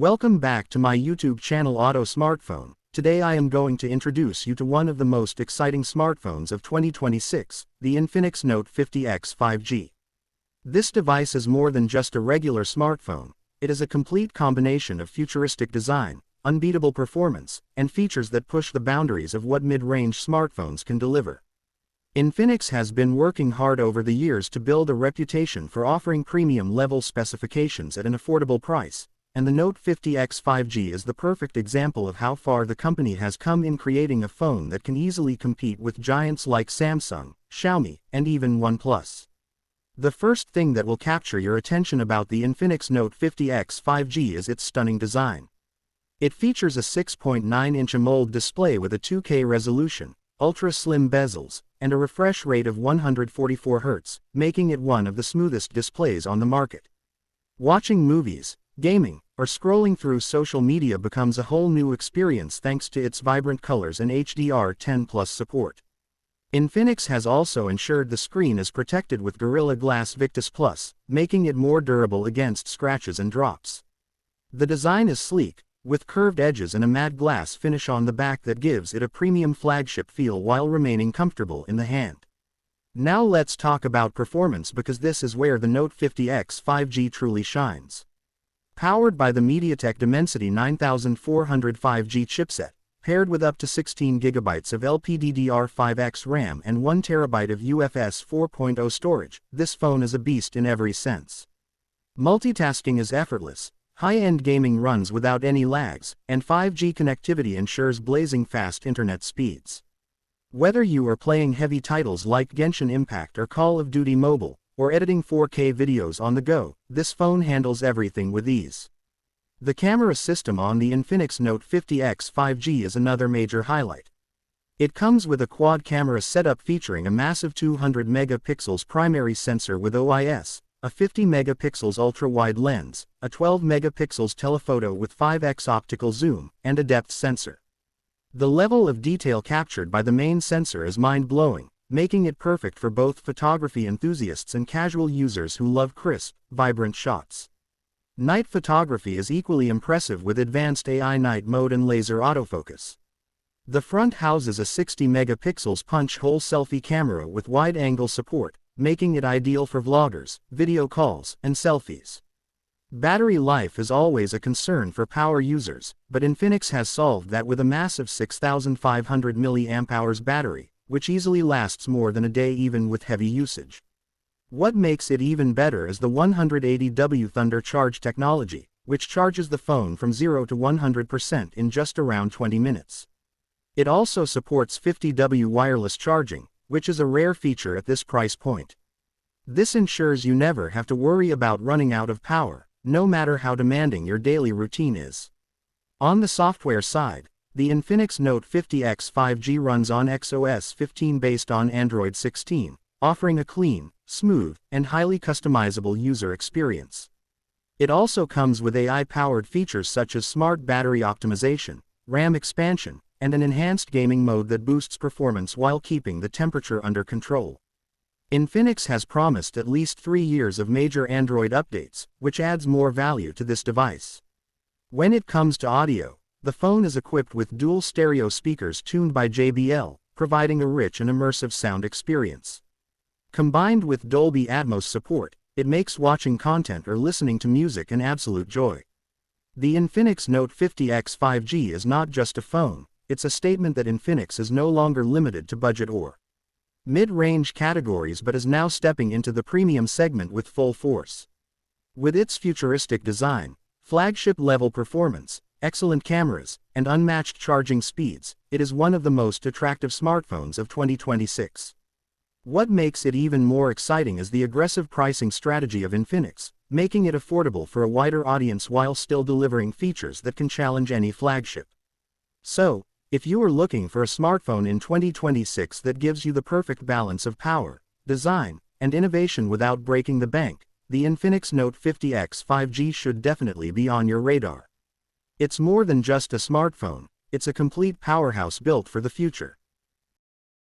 Welcome back to my YouTube channel Auto Smartphone. Today I am going to introduce you to one of the most exciting smartphones of 2026, the Infinix Note 50X 5G. This device is more than just a regular smartphone. It is a complete combination of futuristic design, unbeatable performance, and features that push the boundaries of what mid-range smartphones can deliver. Infinix has been working hard over the years to build a reputation for offering premium-level specifications at an affordable price, and the Note 50X 5G is the perfect example of how far the company has come in creating a phone that can easily compete with giants like Samsung, Xiaomi, and even OnePlus. The first thing that will capture your attention about the Infinix Note 50X 5G is its stunning design. It features a 6.9-inch AMOLED display with a 2K resolution, ultra-slim bezels, and a refresh rate of 144 Hz, making it one of the smoothest displays on the market. Watching movies, gaming, or scrolling through social media becomes a whole new experience thanks to its vibrant colors and HDR10+ support. Infinix has also ensured the screen is protected with Gorilla Glass Victus Plus, making it more durable against scratches and drops. The design is sleek, with curved edges and a matte glass finish on the back that gives it a premium flagship feel while remaining comfortable in the hand. Now let's talk about performance because this is where the Note 50X 5G truly shines. Powered by the MediaTek Dimensity 9400 5G chipset, paired with up to 16GB of LPDDR5X RAM and 1TB of UFS 4.0 storage, this phone is a beast in every sense. Multitasking is effortless, high-end gaming runs without any lags, and 5G connectivity ensures blazing fast internet speeds. Whether you are playing heavy titles like Genshin Impact or Call of Duty Mobile, or editing 4K videos on the go, this phone handles everything with ease. The camera system on the Infinix Note 50X 5G is another major highlight. It comes with a quad camera setup featuring a massive 200 megapixels primary sensor with OIS, a 50 megapixels ultra-wide lens, a 12 megapixels telephoto with 5x optical zoom, and a depth sensor. The level of detail captured by the main sensor is mind-blowing, making it perfect for both photography enthusiasts and casual users who love crisp, vibrant shots. Night photography is equally impressive with advanced AI night mode and laser autofocus. The front houses a 60 megapixels punch-hole selfie camera with wide-angle support, making it ideal for vloggers, video calls, and selfies. Battery life is always a concern for power users, but Infinix has solved that with a massive 6500 mAh battery, which easily lasts more than a day even with heavy usage. What makes it even better is the 180W Thunder Charge technology, which charges the phone from 0 to 100% in just around 20 minutes. It also supports 50W wireless charging, which is a rare feature at this price point. This ensures you never have to worry about running out of power, no matter how demanding your daily routine is. On the software side, the Infinix Note 50X 5G runs on XOS 15 based on Android 16, offering a clean, smooth, and highly customizable user experience. It also comes with AI-powered features such as smart battery optimization, RAM expansion, and an enhanced gaming mode that boosts performance while keeping the temperature under control. Infinix has promised at least 3 years of major Android updates, which adds more value to this device. When it comes to audio, the phone is equipped with dual stereo speakers tuned by JBL, providing a rich and immersive sound experience. Combined with Dolby Atmos support, it makes watching content or listening to music an absolute joy. The Infinix Note 50X 5G is not just a phone, it's a statement that Infinix is no longer limited to budget or mid-range categories but is now stepping into the premium segment with full force. With its futuristic design, flagship-level performance, excellent cameras, and unmatched charging speeds, it is one of the most attractive smartphones of 2026. What makes it even more exciting is the aggressive pricing strategy of Infinix, making it affordable for a wider audience while still delivering features that can challenge any flagship. So, if you are looking for a smartphone in 2026 that gives you the perfect balance of power, design, and innovation without breaking the bank, the Infinix Note 50X 5G should definitely be on your radar. It's more than just a smartphone, it's a complete powerhouse built for the future.